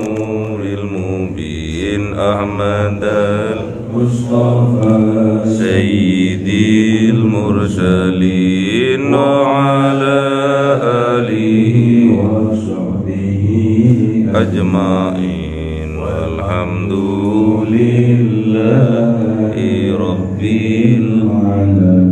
nuril mubin Ahmadal Mustafa Sayyidil mursalin wa ala alihi wa sahbihi ajma'in walhamdulillahi rabbil alamin.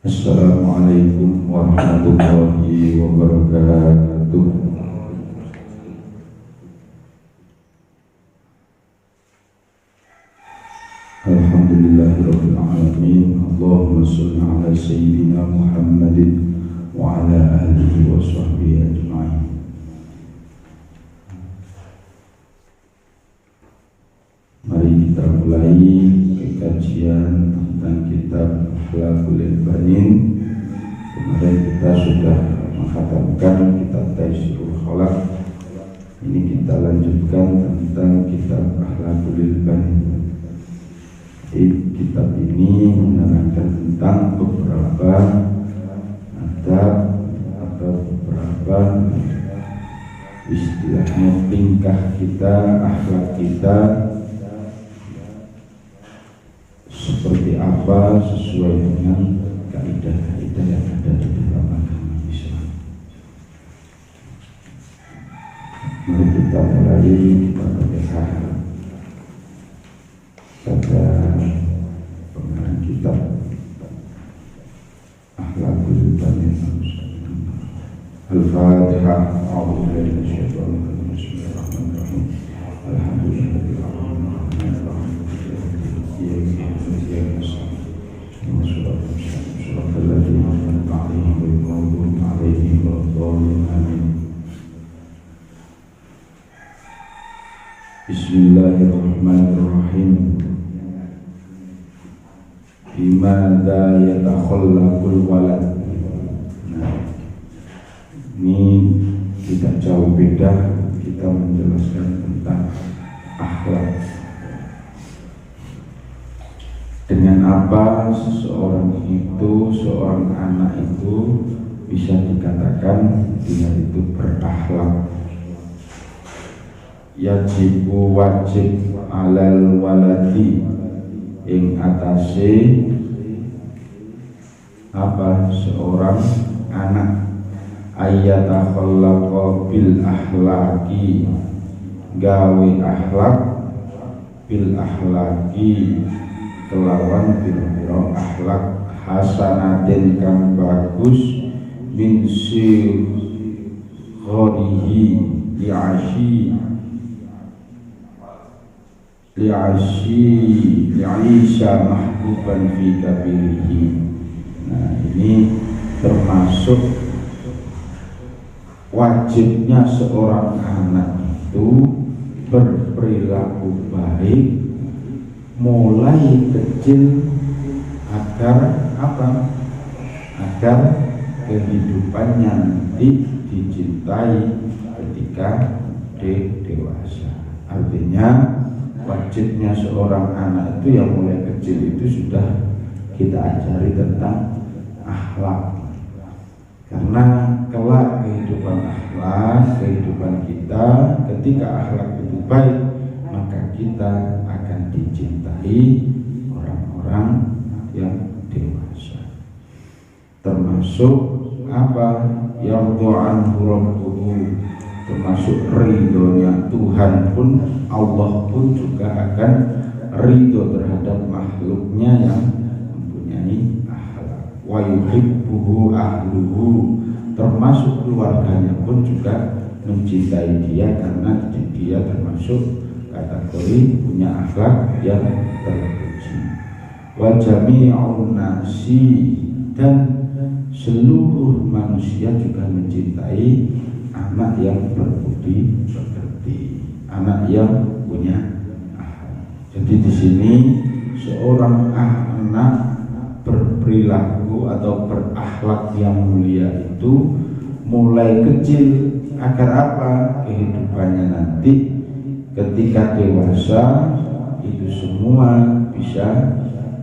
Assalamualaikum warahmatullahi wabarakatuh. Alhamdulillahirabbil alamin. Allahumma shalli ala sayyidina Muhammadin wa ala alihi wa sahbihi ajma'in. Mari kita mulai kajian tentang kitab Akhlaqul Ibanin. Kemarin kita sudah menghatamkan kitab Taisirul Khalaq. Ini kita lanjutkan tentang kitab Akhlaqul Ibanin. Kitab ini menerangkan tentang beberapa adab atau beberapa istilahnya tingkah kita, akhlak kita seperti apa sesuai dengan kaidah-kaidah yang ada di dalam agama Islam. Mari kita mulai Al-Fatihah pada pengarang kitab Akhlaqul Ibanin. Al-Fatihah. A'udzubillahi minasyaitonir rajim. Bismillahirrahmanirrahim. Alhamdulillahirabbil alamin. Bismillahirrahmanirrahim. Bimada yatakhallaqul walad. Nah, ini tidak jauh beda kita menjelaskan tentang akhlak. Dengan apa seseorang itu, seorang anak itu bisa dikatakan dia itu berakhlak. Yajibu wajib alal waladi ing atase apa seorang anak ayatakhallaqa bil akhlaqi gawe akhlak bil akhlaqi kelawan biro akhlak hasanatin kang bagus min sigharihi li'aisha mahbuban fi kabirihi. Nah, ini termasuk wajibnya seorang anak itu berperilaku baik mulai kecil agar apa? Agar kehidupannya nanti dicintai ketika dewasa. Artinya wajibnya seorang anak itu yang mulai kecil itu sudah kita ajari tentang akhlak. Karena kelak kehidupan akhlak, kehidupan kita ketika akhlak itu baik, maka kita akan dicintai orang-orang yang dewasa. Termasuk apa? Yardhu anhu rabbuhu, termasuk ridhonya Tuhan pun, Allah pun juga akan ridho terhadap makhluknya yang mempunyai akhlak. Wa yuhibbuhu ahluhu, termasuk keluarganya pun juga mencintai dia karena dia termasuk kategori punya akhlak yang terpuji. Wa jami'un nasi, dan seluruh manusia juga mencintai anak yang berbudi pekerti, anak yang punya akhlak. Jadi di sini seorang anak berperilaku atau berakhlak yang mulia itu mulai kecil agar apa? Kehidupan harapannya nanti ketika dewasa itu semua bisa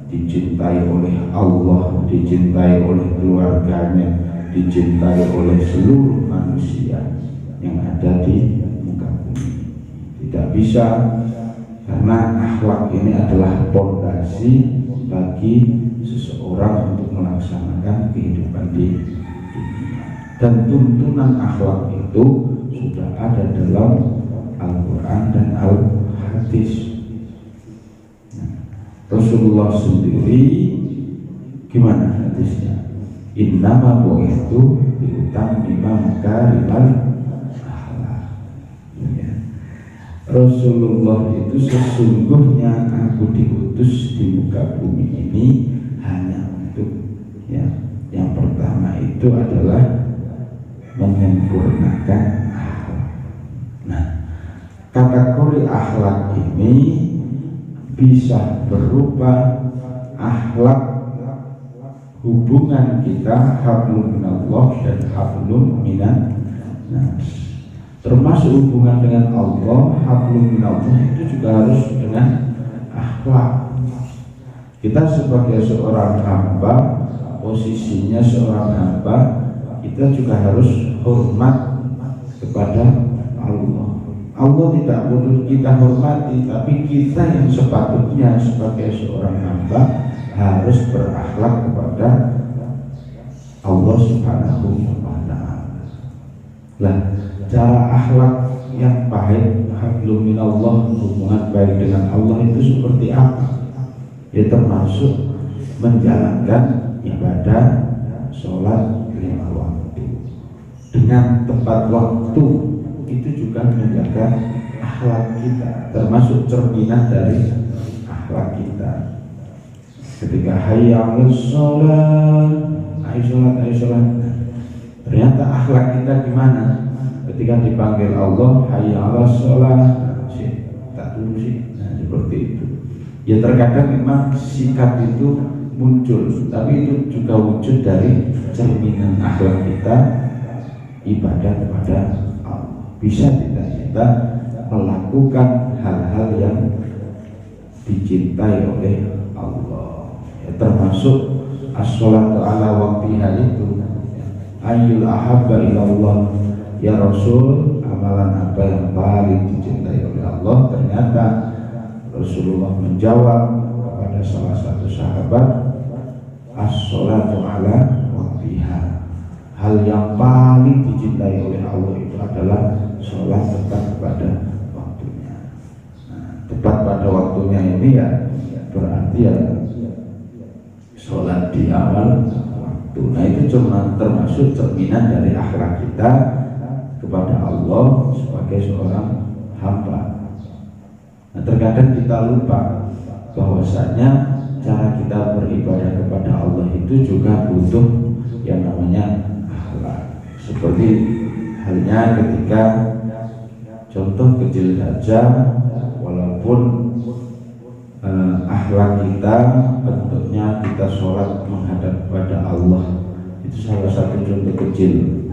dicintai oleh Allah, dicintai oleh keluarganya, dicintai oleh seluruh manusia yang ada di muka bumi. Tidak bisa, karena akhlak ini adalah fondasi bagi seseorang untuk melaksanakan kehidupan di dunia. Dan tuntunan akhlak itu sudah ada dalam Al-Quran dan Al-Hadis. Rasulullah sendiri gimana hadisnya? Innama bu'ithu biutammima makarimal akhlaq. Ya. Rasulullah itu sesungguhnya aku diutus di muka bumi ini hanya untuk yang pertama itu adalah menyempurnakan akhlak. Nah, kategori akhlak ini bisa berupa akhlak hubungan kita hablum minallah dan hablum minan nas. Termasuk hubungan dengan Allah, hablum minallah itu juga harus dengan akhlak. Kita sebagai seorang hamba, posisinya seorang hamba, kita juga harus hormat kepada Allah. Allah tidak perlu kita hormati, tapi kita yang sepatutnya sebagai seorang hamba harus berakhlak kepada Allah Subhanahu wa ta'ala. Lah, cara akhlak yang baik, hablum minallah, hubungan baik dengan Allah itu seperti apa? Ya termasuk menjalankan ibadah sholat 5 waktu dengan tepat waktu. Itu juga menjaga akhlak kita, termasuk cerminan dari akhlak kita. Ketika hayya 'alas shalah, ayo sholat, ternyata akhlak kita gimana? Ketika dipanggil Allah, hayya 'alas shalah, tak dulu sih, nah seperti itu. Ya terkadang memang sikap itu muncul, tapi itu juga wujud dari cerminan akhlak kita ibadah kepada Allah. Bisa tidak kita melakukan hal-hal yang dicintai oleh Allah, ya, termasuk as-sholatu ala waqtiha itu ayyul ahabba ilallah, ya Rasul, amalan apa yang paling dicintai oleh Allah? Ternyata Rasulullah menjawab kepada salah satu sahabat, as-sholatu ala waqtiha, hal yang paling dicintai oleh Allah itu adalah sholat tepat pada waktunya. Nah, tepat pada waktunya ini ya berarti ya sholat di awal waktu. Nah itu cuma termasuk cerminan dari akhlak kita kepada Allah sebagai seorang hamba. Nah terkadang kita lupa bahwasanya cara kita beribadah kepada Allah itu juga butuh yang namanya akhlak. Seperti halnya ketika contoh kecil saja, walaupun akhlak kita bentuknya kita sholat menghadap kepada Allah, itu salah satu contoh kecil.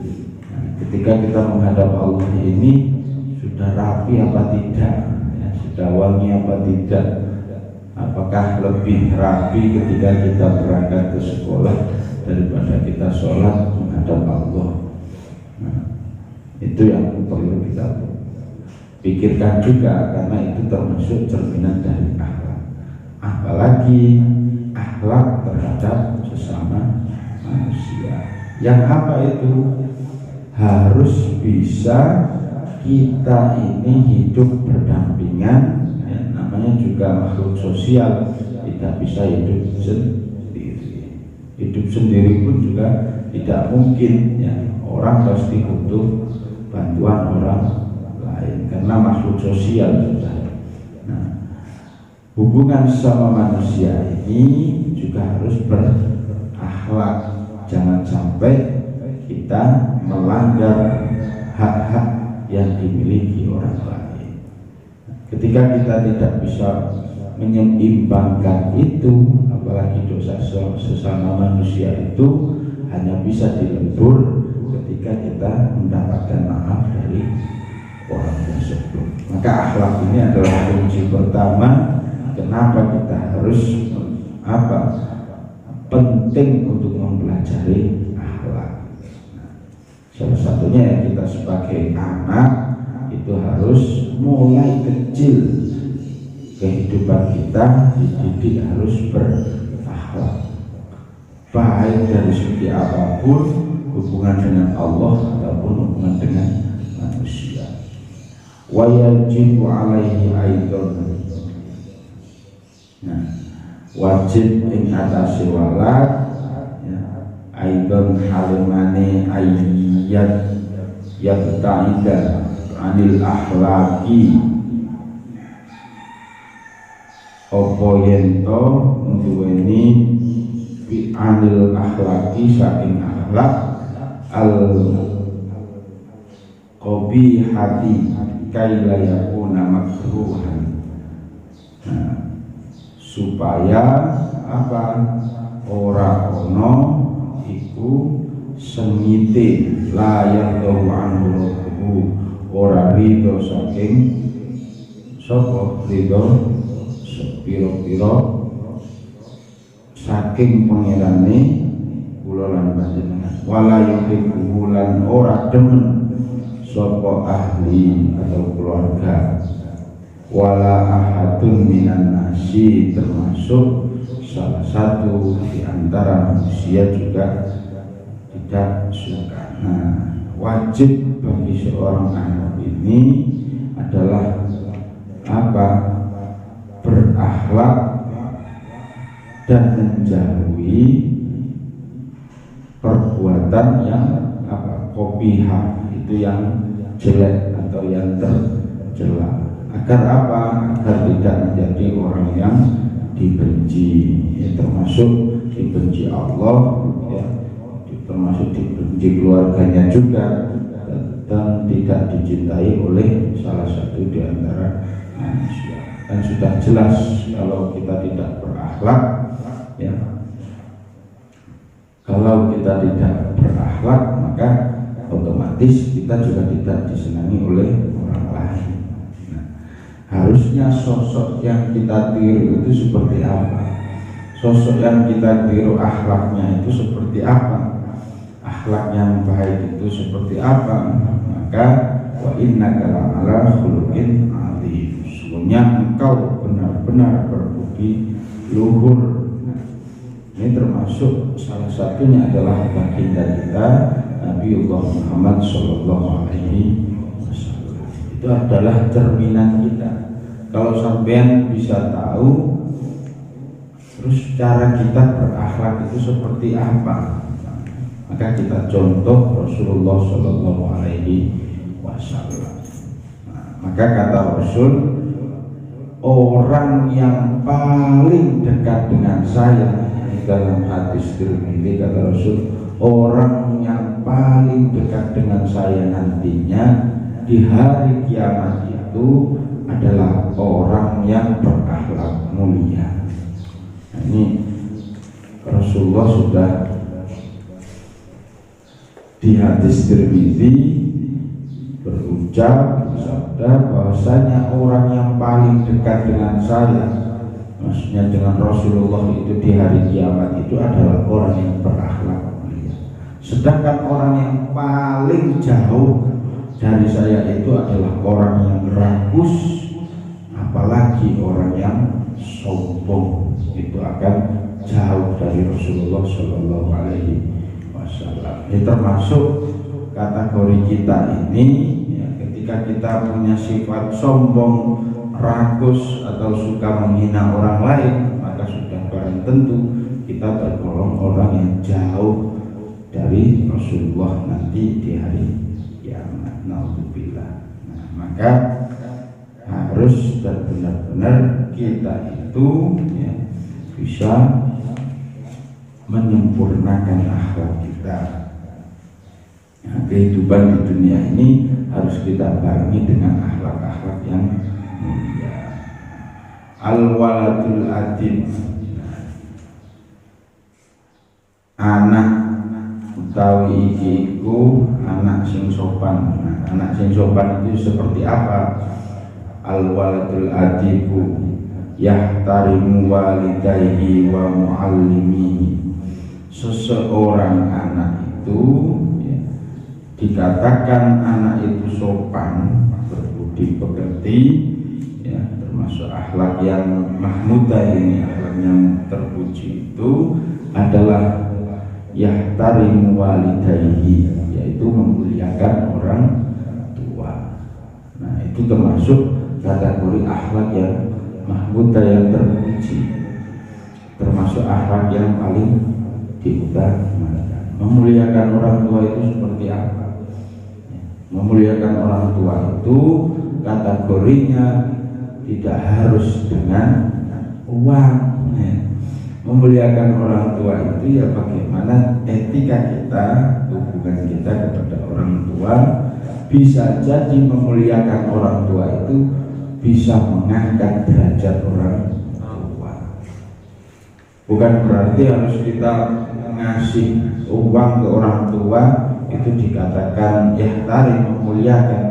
Nah, ketika kita menghadap Allah ini sudah rapi apa tidak, ya, sudah wangi apa tidak, apakah lebih rapi ketika kita berangkat ke sekolah daripada kita sholat menghadap Allah. Nah, itu yang perlu kita pikirkan juga, karena itu termasuk cerminan dari akhlak. Apalagi akhlak terhadap sesama manusia. Yang apa itu? Harus bisa kita ini hidup berdampingan, ya, namanya juga makhluk sosial, tidak bisa hidup sendiri. Hidup sendiri pun juga tidak mungkin, ya. Orang pasti butuh bantuan orang lain karena makhluk sosial sudah. Nah, hubungan sama manusia ini juga harus berakhlak. Jangan sampai kita melanggar hak-hak yang dimiliki orang lain. Ketika kita tidak bisa menyeimbangkan itu, apalagi dosa sesama manusia itu hanya bisa dilebur ketika kita mendapatkan maaf dari orang lain. Maka akhlak ini adalah kunci pertama kenapa kita harus penting untuk mempelajari akhlak. Salah satunya ya kita sebagai anak itu harus mulai kecil kehidupan kita dididik harus berakhlak, baik dari segi apapun, hubungan dengan Allah ataupun hubungan dengan manusia. Wa yajibu alaihi aidan, nah, wajib ing atase walad ya, aidan halimane ayat yabta'ida anil akhlaqi opo yento nduweni bi anil akhlaqi saking akhlak al qabihati kaila yakuna makruhan. Nah, supaya ora ono iku sengite layak anhu ora ridho saking sapa ridho piro-piro saking pangerane kula lan panjenengan wala yuhibbu lan ora demen sapa ahli atau keluarga wala ahadun minan nasi termasuk salah satu di antara manusia juga tidak suka. Nah, wajib bagi seorang anak ini adalah berakhlak dan menjauhi perbuatan yang qabihah, itu yang jelek atau yang tercela. Agar agar tidak menjadi orang yang dibenci, ya, termasuk dibenci Allah, ya, termasuk dibenci keluarganya juga, dan tidak dicintai oleh salah satu di antara manusia. Dan sudah jelas kalau kita tidak berakhlak, ya, kalau kita tidak berakhlak maka otomatis kita juga tidak disenangi oleh orang lain. Nah, harusnya sosok yang kita tiru itu seperti apa? Sosok yang kita tiru akhlaknya itu seperti apa? Akhlak yang baik itu seperti apa? Maka wa innaka la'ala khuluqin 'adzim. Sesungguhnya engkau benar-benar berbudi luhur. Ini termasuk salah satunya adalah baginda kita Nabiullah Muhammad Sallallahu Alaihi Wasallam. Itu adalah cerminan kita. Kalau sampean bisa tahu terus cara kita berakhlak itu seperti apa, maka kita contoh Rasulullah Sallallahu Alaihi Wasallam. Maka kata Rasul, orang yang paling dekat dengan saya, dalam hadis Tirmidzi kata Rasul, orang yang paling dekat dengan saya nantinya di hari kiamat itu adalah orang yang berakhlak mulia. Nah, ini Rasulullah sudah di hadis Tirmidzi bersabda bahwasanya orang yang paling dekat dengan saya, maksudnya dengan Rasulullah itu di hari kiamat itu adalah orang yang berakhlak mulia. Sedangkan orang yang paling jauh dari saya itu adalah orang yang rakus, apalagi orang yang sombong, itu akan jauh dari Rasulullah Shallallahu Alaihi Wasallam. Ini termasuk kategori kita ini, ya, ketika kita punya sifat sombong, rakus atau suka menghina orang lain, maka sudah barang tentu kita tergolong orang yang jauh dari Rasulullah nanti di hari kiamat. Naudzubillah. Nah, maka harus dan benar-benar kita itu, ya, bisa menyempurnakan akhlak kita. Nah, kehidupan di dunia ini harus kita barengi dengan akhlak-akhlak yang mulia. Al-waladul adib, anak utawi iki iku anak sing sopan. Nah, anak sing sopan itu seperti apa? al-waladul adibu yahtarimu walidayhi wa muallimihi. Seseorang anak itu ya, dikatakan anak itu sopan, berbudi pekerti, ya, termasuk akhlak yang mahmudah ini, akhlak yang terpuji itu adalah yahtarimu walidayhi, yaitu memuliakan orang tua. Nah, itu termasuk kategori akhlak yang mahmudah, yang terpuji, termasuk akhlak yang paling diutamakan. Memuliakan orang tua itu seperti apa? Memuliakan orang tua itu kategorinya tidak harus dengan uang. Memuliakan orang tua itu ya bagaimana etika kita, hubungan kita kepada orang tua. Bisa jadi memuliakan orang tua itu bisa mengangkat derajat orang tua. Bukan berarti harus kita ngasih uang ke orang tua itu dikatakan yahtari, memuliakan.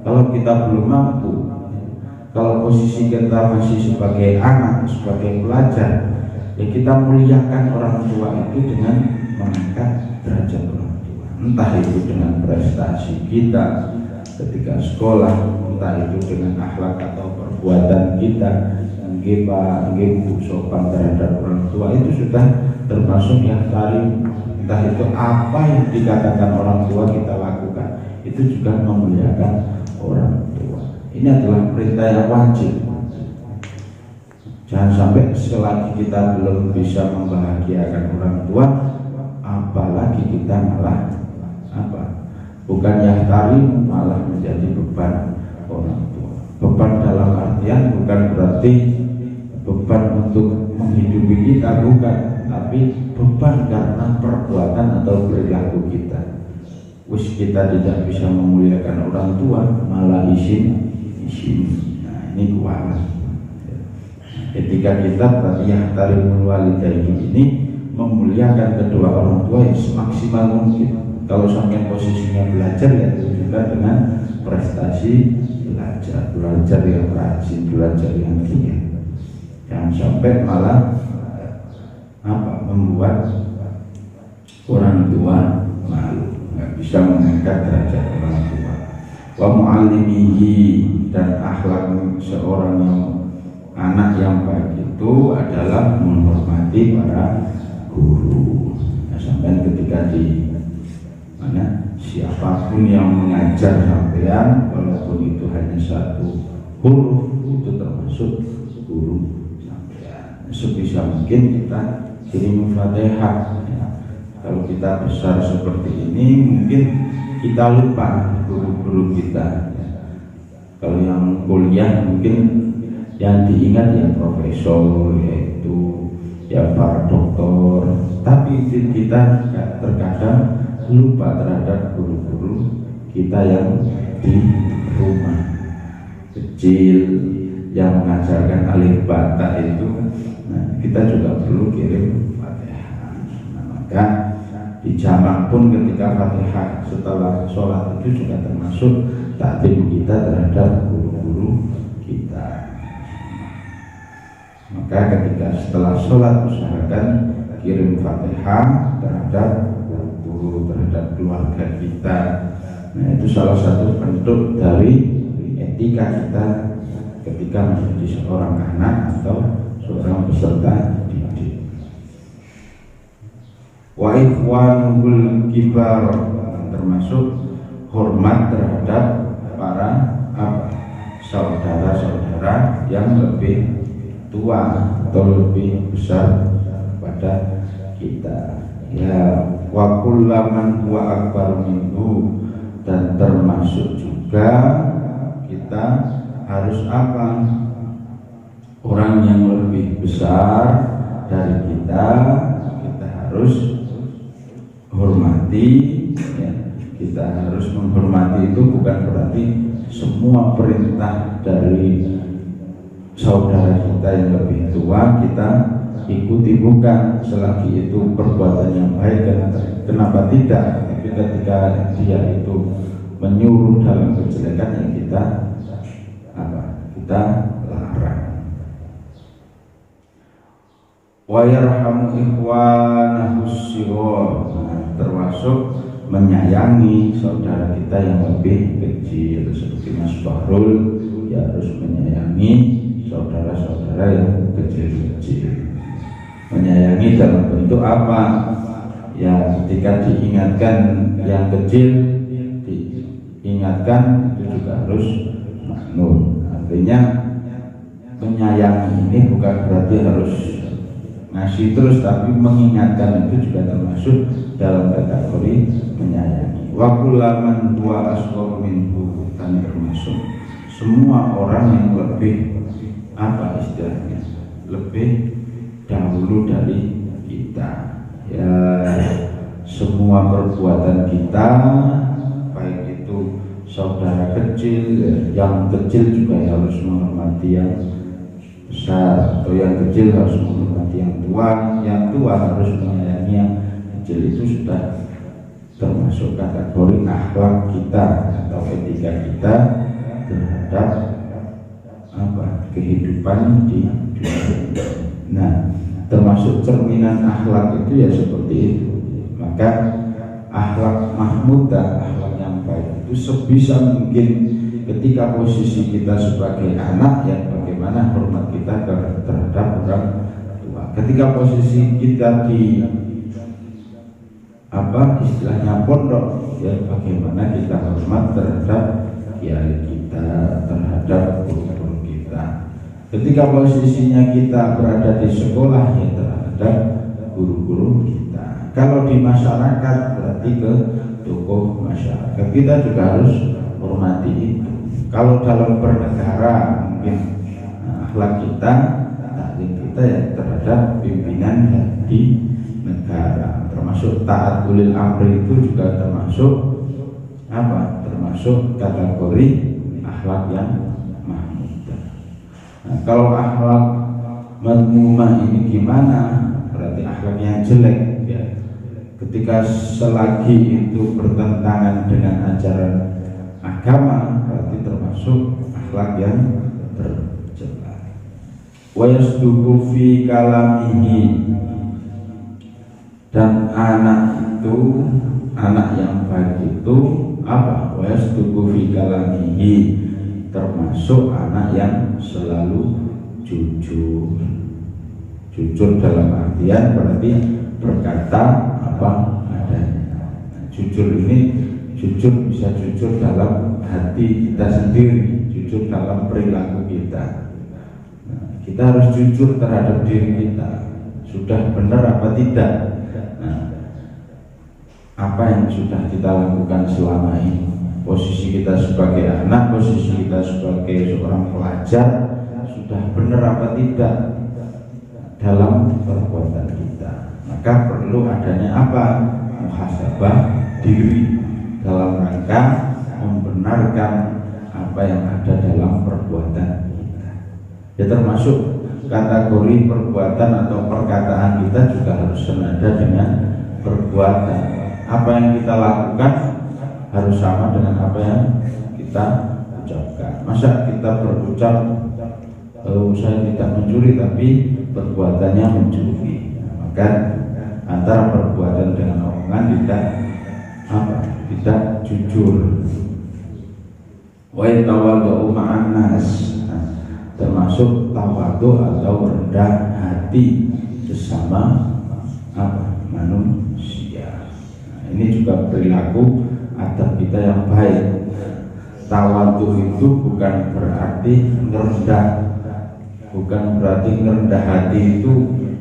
Kalau kita belum mampu, kalau posisi kita masih sebagai anak, sebagai pelajar, ya kita muliakan orang tua itu dengan mengangkat derajat orang tua. Entah itu dengan prestasi kita ketika sekolah, entah itu dengan akhlak atau perbuatan kita, nggih sopan terhadap orang tua, itu sudah termasuk yang tadi. Entah itu apa yang dikatakan orang tua kita lakukan, itu juga memuliakan orang tua. Ini adalah perintah yang wajib. Jangan sampai selagi kita belum bisa membahagiakan orang tua, apalagi kita malah bukan yang tari, malah menjadi beban orang tua. Beban dalam artian bukan berarti beban untuk menghidupi kita, bukan, tapi beban karena perbuatan atau perilaku kita. Kita tidak bisa memuliakan orang tua, malah isin. Nah, ini kualat. Ketika kita berarti yang tarimul walidayni ini memuliakan kedua orang tua yang semaksimal mungkin. Kalau sampai posisinya belajar, ya juga dengan prestasi belajar yang rajin, belajar yang giat. Jangan sampai malah membuat orang tua malu, nggak bisa mengangkat derajat orang tua. Wa muallimihi, dan akhlak seorang yang anak yang baik itu adalah menghormati para guru. Nah, sampai ketika di mana siapapun yang mengajar sampean, walaupun itu hanya satu huruf, itu termasuk guru sampean. Sebisa mungkin kita kirim Fatihah. Ya. Kalau kita besar seperti ini, mungkin kita lupa guru-guru kita. Ya. Kalau yang kuliah mungkin yang diingat ya profesor, yaitu ya para doktor. Tapi kita terkadang lupa terhadap guru-guru kita yang di rumah kecil, yang mengajarkan alif bata itu. Nah, kita juga perlu kirim Fatihah. Nah, maka di jamak pun ketika Fatihah setelah sholat itu juga termasuk takdim kita terhadap guru-guru kita. Maka ketika setelah sholat usahakan kirim Fatihah terhadap guru, terhadap keluarga kita. Nah, itu salah satu bentuk dari etika kita ketika menjadi seorang anak atau seorang peserta didik. Wa ikhwanul kibar, termasuk hormat terhadap para saudara-saudara yang lebih tua atau lebih besar pada kita. Ya, wa kullaman huwa akbar minhu, dan termasuk juga kita harus orang yang lebih besar dari kita harus hormati, ya. Kita harus menghormati itu bukan berarti semua perintah dari saudara kita yang lebih tua kita ikuti, bukan, selagi itu perbuatan yang baik. Dan kenapa tidak? Tapi ketika dia itu menyuruh dalam kejelekan, yang kita kita larang. Wa yarhamu ikhwanahu shighar, termasuk menyayangi saudara kita yang lebih kecil. Seperti Mas Bahrul, ya harus menyayangi saudara-saudara yang kecil-kecil. Menyayangi dalam bentuk apa? Ya ketika diingatkan yang kecil, diingatkan itu juga harus maknun. Artinya menyayangi ini bukan berarti harus ngasih terus, tapi mengingatkan itu juga termasuk dalam kategori menyayangi. Wa kullaman huwa asghar minhu, dan termasuk semua orang yang lebih apa istilahnya, lebih dahulu dari kita. Ya semua perbuatan kita, baik itu saudara kecil, yang kecil juga harus menghormati yang besar, atau yang kecil harus menghormati yang tua harus menyayangi yang kecil. Itu sudah termasuk kategori akhlak kita atau etika kita terhadap kehidupan di dunia. Nah, termasuk cerminan akhlak itu ya seperti itu. Maka akhlak mahmudah, akhlak yang baik itu sebisa mungkin ketika posisi kita sebagai anak, ya bagaimana hormat kita terhadap orang tua. Ketika posisi kita di istilahnya pondok, ya bagaimana kita hormat terhadap kiai kita, terhadap guru kita. Ketika posisinya kita berada di sekolah, ya terhadap guru-guru kita. Kalau di masyarakat berarti ke tokoh masyarakat, kita juga harus hormati itu. Kalau dalam bernegara mungkin akhlak kita, taklim kita ya terhadap pimpinan di negara, termasuk taat ulil amri itu juga termasuk termasuk kategori akhlak yang mahmudah. Nah, kalau akhlak madmumah ini gimana? Berarti akhlak yang jelek ya. Ketika selagi itu bertentangan dengan ajaran agama, berarti termasuk akhlak yang tercela. Wa yasduqu fi kalamihi, dan anak itu, anak yang baik itu apa? Wa yasduqu fi kalamihi, termasuk anak yang selalu jujur. Jujur dalam artian berarti berkata apa adanya. Jujur ini jujur bisa jujur dalam hati kita sendiri, jujur dalam perilaku kita. Nah, kita harus jujur terhadap diri kita, sudah benar apa tidak. Nah, apa yang sudah kita lakukan selama ini, posisi kita sebagai anak, posisi kita sebagai seorang pelajar, sudah benar apa tidak dalam perbuatan kita. Maka perlu adanya apa? Muhasabah diri dalam rangka membenarkan apa yang ada dalam perbuatan kita. Ya termasuk kategori perbuatan atau perkataan kita juga harus senada dengan perbuatan. Apa yang kita lakukan harus sama dengan apa yang kita ucapkan. Masa kita berucap saya tidak mencuri tapi perbuatannya mencuri, maka antara perbuatan dengan omongan tidak jujur. Wa tawadhu ma'an nas, termasuk tawadhu atau rendah hati sesama manusia. Nah, ini juga perilaku adab kita yang baik. Tawadhu itu bukan berarti merendah, bukan berarti merendah hati itu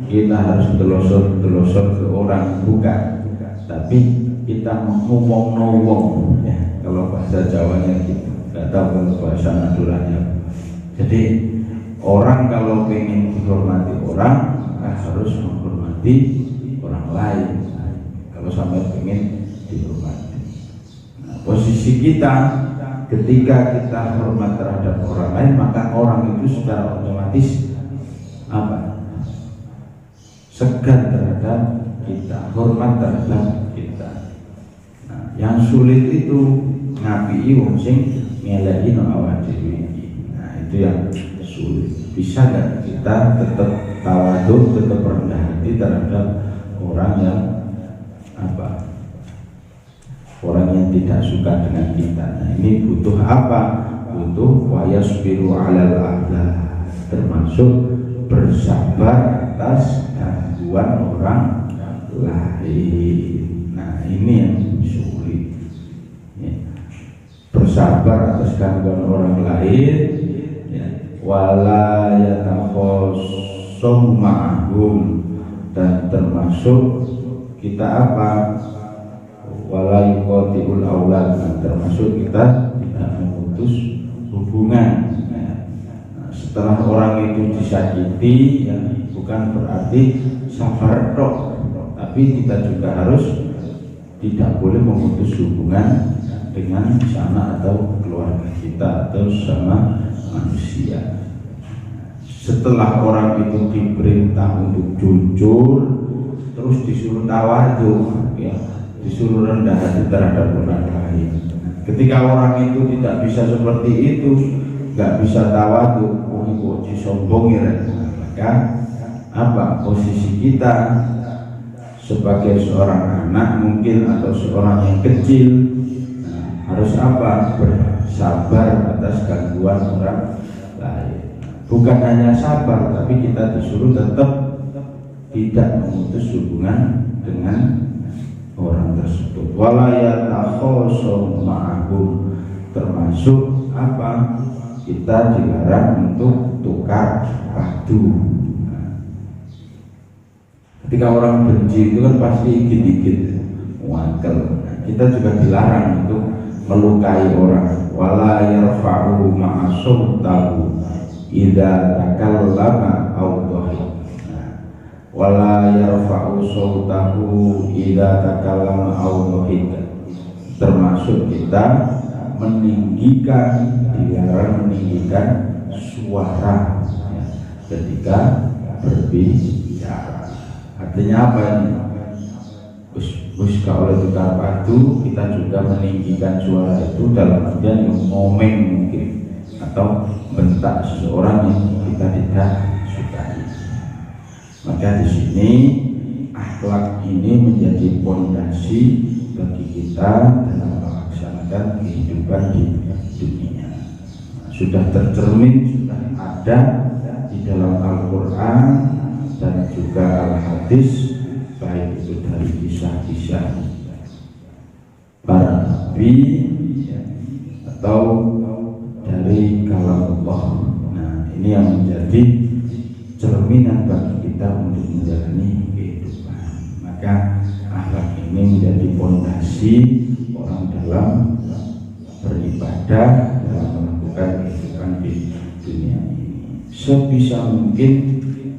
kita harus delosor ke orang, bukan. Tapi kita ngomong ya, kalau bahasa Jawanya gitu, nggak tahu kalau bahasa Maduranya. Jadi orang kalau pengen dihormati orang, harus menghormati orang lain. Kalau sampai pengen dihormati, nah, posisi kita ketika kita hormat terhadap orang lain, maka orang itu secara otomatis segan terhadap kita, hormat terhadap kita. Nah, yang sulit itu ngapi wong sing ngeleki no awak dhewe. Nah, itu itu yang sulit. Bisa nggak kita tetap tawadhu, tetap rendah hati terhadap orang yang orang yang tidak suka dengan kita. Nah, ini butuh apa? Butuh wa yasbiru 'alal adha, termasuk bersabar atas gangguan orang lain. Nah, ini yang sulit ya. Bersabar atas gangguan orang lain ya. Wala yatakhosum ma'hum, dan termasuk kita apa? Wala yuqati'ul aulad, termasuk kita tidak memutus hubungan. Nah, setelah orang itu disakiti ya, bukan berarti sabar tok, tapi kita juga harus tidak boleh memutus hubungan dengan sanak atau keluarga kita atau sama manusia. Setelah orang itu diperintah untuk jujur, terus disuruh tawadhu ya, disuruh rendah hati terhadap orang lain. Ketika orang itu tidak bisa seperti itu, nggak bisa tawadhu, kok disombong ya, maka apa posisi kita sebagai seorang anak mungkin atau seorang yang kecil, harus apa? Bersabar atas gangguan orang lain. Bukan hanya sabar, tapi kita disuruh tetap tidak memutus hubungan dengan orang tersebut. Wala yatakhosum ma'hum, termasuk apa? Kita dilarang untuk tukar padu. Ketika orang benci itu kan pasti dikit-dikit wakel. Kita juga dilarang untuk melukai orang. Wala yarfa'u ma'asawtahu idza takallama aw dhahik. Wala yarfa'u sawtahu idza takallama aw dhahik. Termasuk kita dilarang meninggikan suara ya, ketika berbicara. Artinya apa ini? Kalau oleh tukar padu, kita juga meninggikan suara itu dalam artian yang ngomeng mungkin, atau bentak seseorang yang kita tidak sukai. Maka di sini akhlak ini menjadi pondasi bagi kita dalam melaksanakan kehidupan di dunia. Sudah tercermin, sudah ada di dalam Al-Quran dan juga Al-Hadis, baik itu dari kisah-kisah para nabi atau dari kalam Allah. Nah, ini yang menjadi cerminan bagi kita untuk menjalani kehidupan. Maka akhlak ini menjadi pondasi orang dalam beribadah, dalam melakukan kehidupan di dunia ini. Sebisa mungkin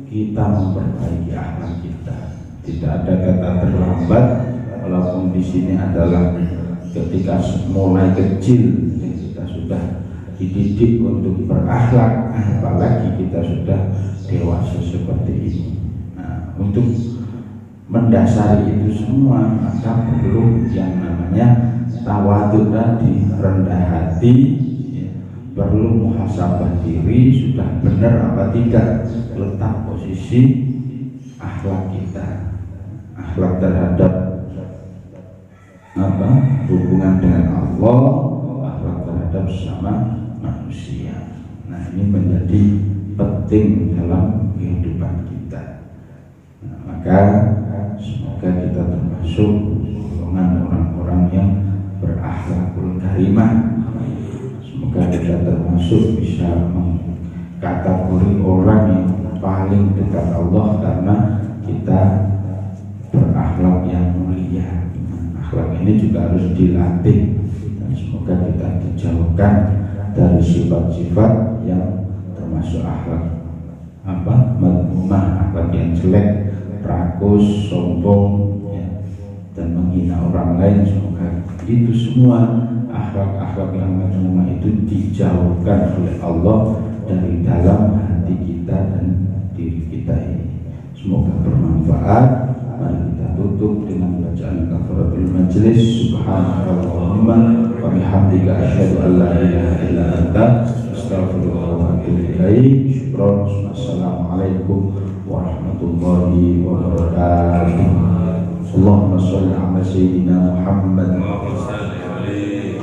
kita memperbaiki akhlak kita. Tidak ada kata terlambat, walaupun di sini adalah ketika mulai kecil kita sudah dididik untuk berakhlak, apalagi kita sudah dewasa seperti ini. Nah, untuk mendasari itu semua maka perlu yang namanya tawadhu tadi, rendah hati ya. Perlu muhasabah diri, sudah benar apa tidak letak posisi akhlak kita, akhlak terhadap apa? Hubungan dengan Allah, akhlak terhadap sesama manusia. Nah, ini menjadi penting dalam kehidupan kita. Nah, maka semoga kita termasuk golongan orang-orang yang berakhlakul karimah. Semoga kita termasuk bisa mengkategori orang yang paling dekat Allah karena kita berakhlak yang mulia. Akhlak ini juga harus dilatih, dan semoga kita dijauhkan dari sifat-sifat yang termasuk akhlak madmumah, akhlak yang jelek, rakus, sombong ya, dan menghina orang lain. Semoga itu semua akhlak-akhlak yang madmumah itu dijauhkan oleh Allah dari dalam hati kita dan diri kita ini. Semoga bermanfaat. Mari kita tutup dengan bacaan kafaratul kafaratul majlis. Subhanallahumma wa bihamdika asyhadu an la ilaha illa anta astaghfiruka wa atubu ilaik. Syukran. Assalamualaikum warahmatullahi wabarakatuh. Allahumma sholli ala sayyidina Muhammad. Allahumma salli alaihi